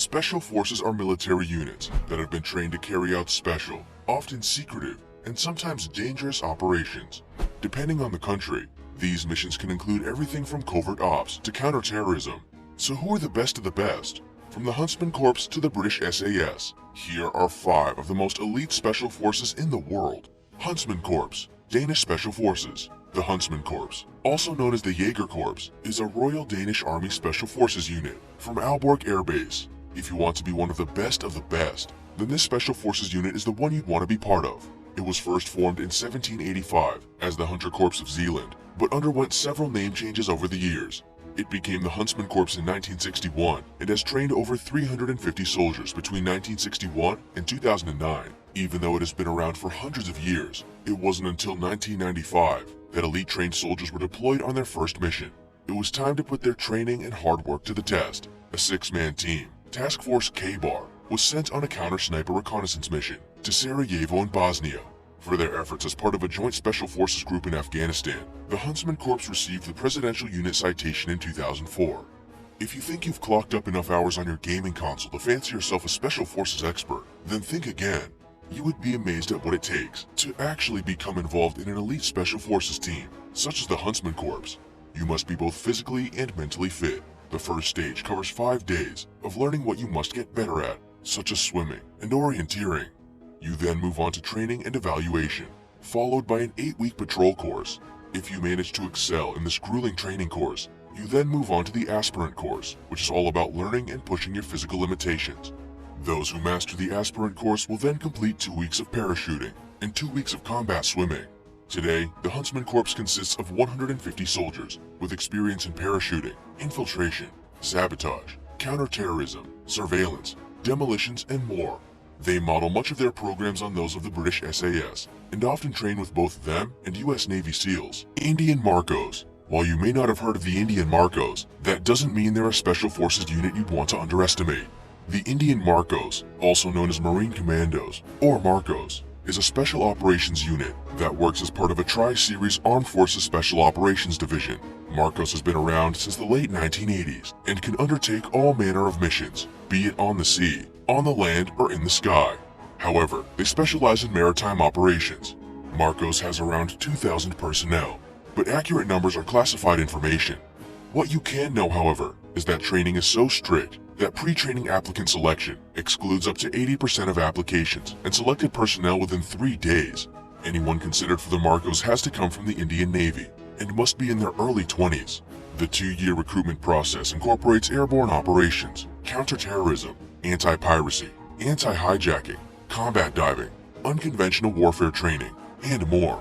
Special forces are military units that have been trained to carry out special, often secretive, and sometimes dangerous operations. Depending on the country, these missions can include everything from covert ops to counterterrorism. So who are the best of the best? From the Huntsman Corps to the British SAS, here are 5 of the most elite special forces in the world. Huntsman Corps, Danish Special Forces. The Huntsman Corps, also known as the Jaeger Corps, is a Royal Danish Army Special Forces unit from Aalborg Air Base. If you want to be one of the best, then this Special Forces unit is the one you'd want to be part of. It was first formed in 1785 as the Hunter Corps of Zealand, but underwent several name changes over the years. It became the Huntsman Corps in 1961 and has trained over 350 soldiers between 1961 and 2009. Even though it has been around for hundreds of years, it wasn't until 1995 that elite trained soldiers were deployed on their first mission. It was time to put their training and hard work to the test. A 6-man team, Task Force K-Bar, was sent on a counter-sniper reconnaissance mission to Sarajevo in Bosnia. For their efforts as part of a joint special forces group in Afghanistan, the Huntsman Corps received the Presidential Unit Citation in 2004. If you think you've clocked up enough hours on your gaming console to fancy yourself a special forces expert, then think again. You would be amazed at what it takes to actually become involved in an elite special forces team, such as the Huntsman Corps. You must be both physically and mentally fit. The first stage covers 5 days of learning what you must get better at, such as swimming and orienteering. You then move on to training and evaluation, followed by an 8-week patrol course. If you manage to excel in this grueling training course, you then move on to the aspirant course, which is all about learning and pushing your physical limitations. Those who master the aspirant course will then complete 2 weeks of parachuting and 2 weeks of combat swimming. Today, the Huntsman Corps consists of 150 soldiers with experience in parachuting, infiltration, sabotage, counterterrorism, surveillance, demolitions, and more. They model much of their programs on those of the British SAS, and often train with both them and US Navy SEALs. Indian Marcos. While you may not have heard of the Indian Marcos, that doesn't mean they're a special forces unit you'd want to underestimate. The Indian Marcos, also known as Marine Commandos, or Marcos, is a special operations unit that works as part of a Tri-Series Armed Forces Special Operations Division. Marcos has been around since the late 1980s and can undertake all manner of missions, be it on the sea, on the land, or in the sky. However, they specialize in maritime operations. Marcos has around 2,000 personnel, but accurate numbers are classified information. What you can know, however, is that training is so strict that pre-training applicant selection excludes up to 80% of applications and selected personnel within 3 days. Anyone considered for the Marcos has to come from the Indian Navy and must be in their early 20s. The 2-year recruitment process incorporates airborne operations, counterterrorism, anti-piracy, anti-hijacking, combat diving, unconventional warfare training, and more.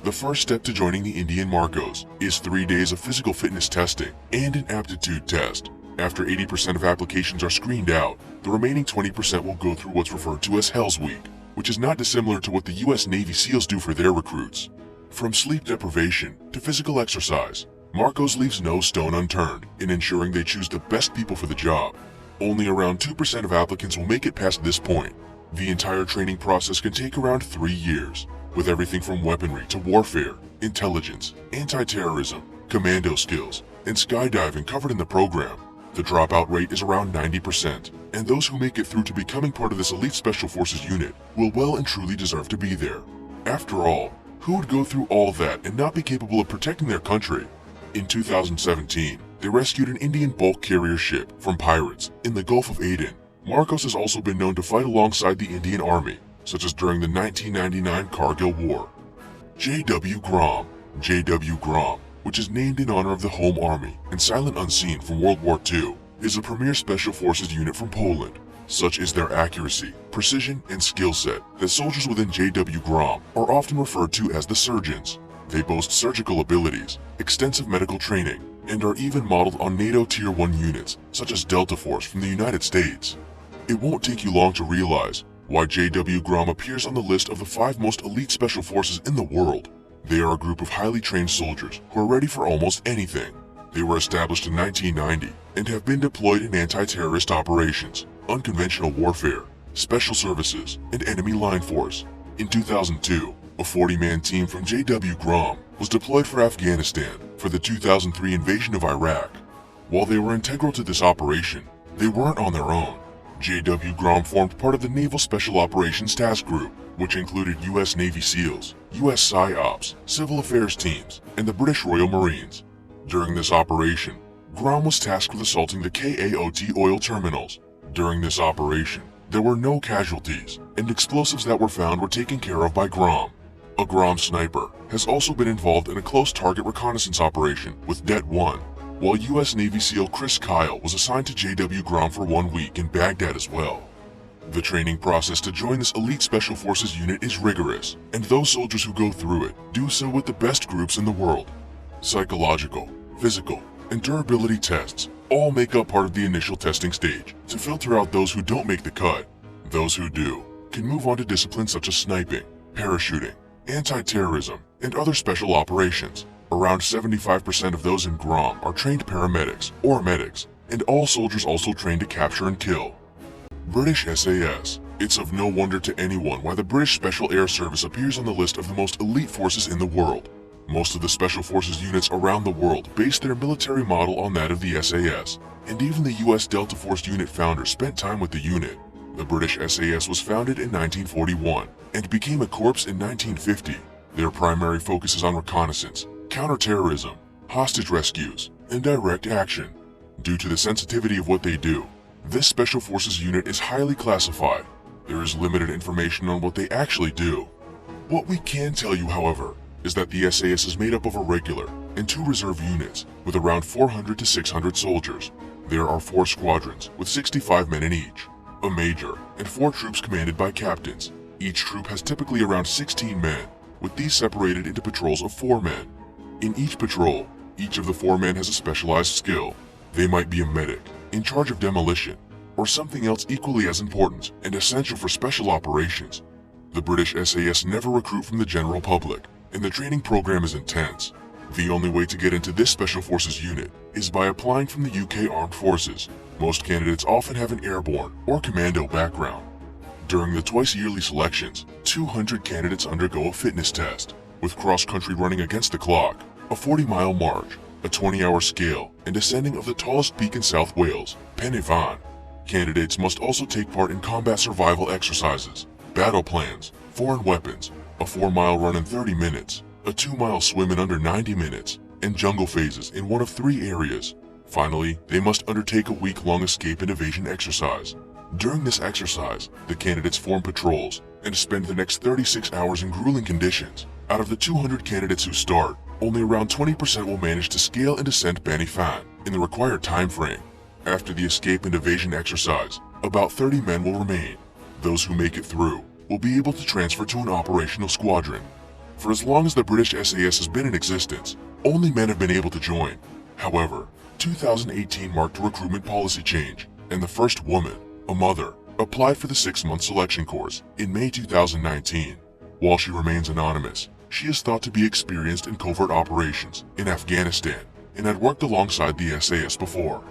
The first step to joining the Indian Marcos is 3 days of physical fitness testing and an aptitude test. After 80% of applications are screened out, the remaining 20% will go through what's referred to as Hell's Week, which is not dissimilar to what the US Navy SEALs do for their recruits. From sleep deprivation to physical exercise, Marcos leaves no stone unturned in ensuring they choose the best people for the job. Only around 2% of applicants will make it past this point. The entire training process can take around 3 years, with everything from weaponry to warfare, intelligence, anti-terrorism, commando skills, and skydiving covered in the program. The dropout rate is around 90%, and those who make it through to becoming part of this elite special forces unit will well and truly deserve to be there. After all, who would go through all that and not be capable of protecting their country? In 2017, they rescued an Indian bulk carrier ship from pirates in the Gulf of Aden. Marcos has also been known to fight alongside the Indian Army, such as during the 1999 Kargil War. J.W. Grom. J.W. Grom, which is named in honor of the Home Army and Silent Unseen from World War II, is a premier special forces unit from Poland. Such is their accuracy, precision, and skill set that soldiers within J.W. Grom are often referred to as the surgeons. They boast surgical abilities, extensive medical training, and are even modeled on NATO Tier 1 units such as Delta Force from the United States. It won't take you long to realize why J.W. Grom appears on the list of the 5 most elite special forces in the world. They are a group of highly trained soldiers who are ready for almost anything. They were established in 1990 and have been deployed in anti-terrorist operations, unconventional warfare, special services, and enemy line force. In 2002, a 40-man team from J.W. Grom was deployed for Afghanistan for the 2003 invasion of Iraq. While they were integral to this operation, they weren't on their own. J.W. Grom formed part of the Naval Special Operations Task Group, which included U.S. Navy SEALs, U.S. PSYOPs, Civil Affairs teams, and the British Royal Marines. During this operation, Grom was tasked with assaulting the KAOT oil terminals. During this operation, there were no casualties, and explosives that were found were taken care of by Grom. A Grom sniper has also been involved in a close target reconnaissance operation with Det 1, while U.S. Navy SEAL Chris Kyle was assigned to J.W. Grom for 1 week in Baghdad as well. The training process to join this elite Special Forces unit is rigorous, and those soldiers who go through it do so with the best groups in the world. Psychological, physical, and durability tests all make up part of the initial testing stage to filter out those who don't make the cut. Those who do can move on to disciplines such as sniping, parachuting, anti-terrorism, and other special operations. Around 75% of those in Grom are trained paramedics or medics, and all soldiers also trained to capture and kill. British SAS. It's of no wonder to anyone why the British Special Air Service appears on the list of the most elite forces in the world. Most of the Special Forces units around the world base their military model on that of the SAS, and even the US Delta Force unit founder spent time with the unit. The British SAS was founded in 1941 and became a corps in 1950. Their primary focus is on reconnaissance, counterterrorism, hostage rescues, and direct action. Due to the sensitivity of what they do, this Special Forces unit is highly classified. There is limited information on what they actually do. What we can tell you, however, is that the SAS is made up of a regular and 2 reserve units with around 400 to 600 soldiers. There are 4 squadrons with 65 men in each, a major, and 4 troops commanded by captains. Each troop has typically around 16 men, with these separated into patrols of 4 men. In each patrol, each of the 4 men has a specialized skill. They might be a medic, in charge of demolition, or something else equally as important and essential for special operations. The British SAS never recruit from the general public, and the training program is intense. The only way to get into this Special Forces unit is by applying from the UK Armed Forces. Most candidates often have an airborne or commando background. During the twice-yearly selections, 200 candidates undergo a fitness test, with cross-country running against the clock, a 40-mile march, a 20-hour scale, and ascending of the tallest peak in South Wales, Pen y Fan. Candidates must also take part in combat survival exercises, battle plans, foreign weapons, a 4-mile run in 30 minutes, a 2-mile swim in under 90 minutes, and jungle phases in one of 3 areas. Finally, they must undertake a week-long escape and evasion exercise. During this exercise, the candidates form patrols and spend the next 36 hours in grueling conditions. Out of the 200 candidates who start, only around 20% will manage to scale and ascend Pen y Fan in the required time frame. After the escape and evasion exercise, about 30 men will remain. Those who make it through will be able to transfer to an operational squadron. For as long as the British SAS has been in existence, only men have been able to join. However, 2018 marked a recruitment policy change, and the first woman, a mother, applied for the 6-month selection course in May 2019. While she remains anonymous, she is thought to be experienced in covert operations in Afghanistan and had worked alongside the SAS before.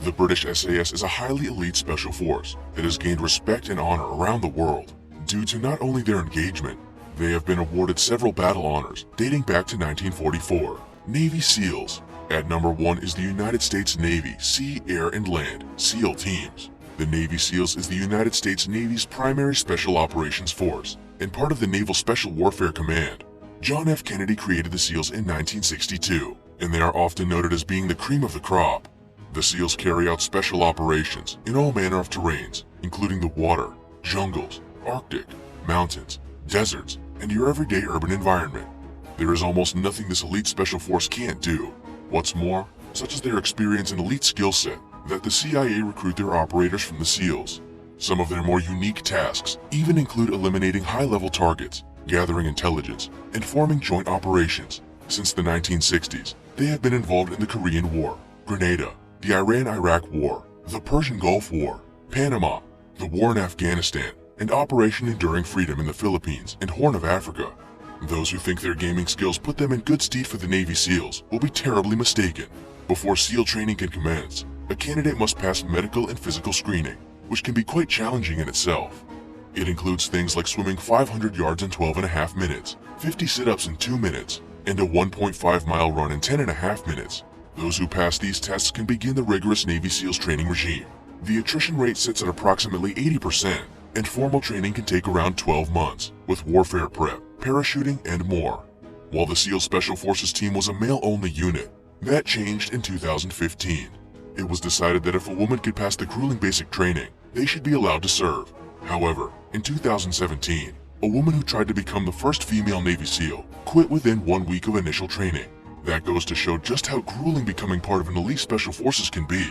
The British SAS is a highly elite special force that has gained respect and honor around the world. Due to not only their engagement, they have been awarded several battle honors dating back to 1944. Navy SEALs. At number 1 is the United States Navy Sea, Air, and Land SEAL teams. The Navy SEALs is the United States Navy's primary special operations force and part of the Naval Special Warfare Command. John F. Kennedy created the SEALs in 1962, and they are often noted as being the cream of the crop. The SEALs carry out special operations in all manner of terrains, including the water, jungles, Arctic, mountains, deserts, and your everyday urban environment. There is almost nothing this elite special force can't do. What's more, such as their experience and elite skill set, that the CIA recruit their operators from the SEALs. Some of their more unique tasks even include eliminating high-level targets, gathering intelligence, and forming joint operations. Since the 1960s, they have been involved in the Korean War, Grenada, the Iran-Iraq War, the Persian Gulf War, Panama, the war in Afghanistan, and Operation Enduring Freedom in the Philippines and Horn of Africa. Those who think their gaming skills put them in good stead for the Navy SEALs will be terribly mistaken. Before SEAL training can commence, a candidate must pass medical and physical screening, which can be quite challenging in itself. It includes things like swimming 500 yards in 12.5 minutes, 50 sit-ups in 2 minutes, and a 1.5-mile run in 10.5 minutes. Those who pass these tests can begin the rigorous Navy SEALs training regime. The attrition rate sits at approximately 80%, and formal training can take around 12 months, with warfare prep, parachuting, and more. While the SEAL Special Forces team was a male-only unit, that changed in 2015. It was decided that if a woman could pass the grueling basic training, they should be allowed to serve. However, in 2017, a woman who tried to become the first female Navy SEAL quit within 1 week of initial training. That goes to show just how grueling becoming part of an elite special forces can be.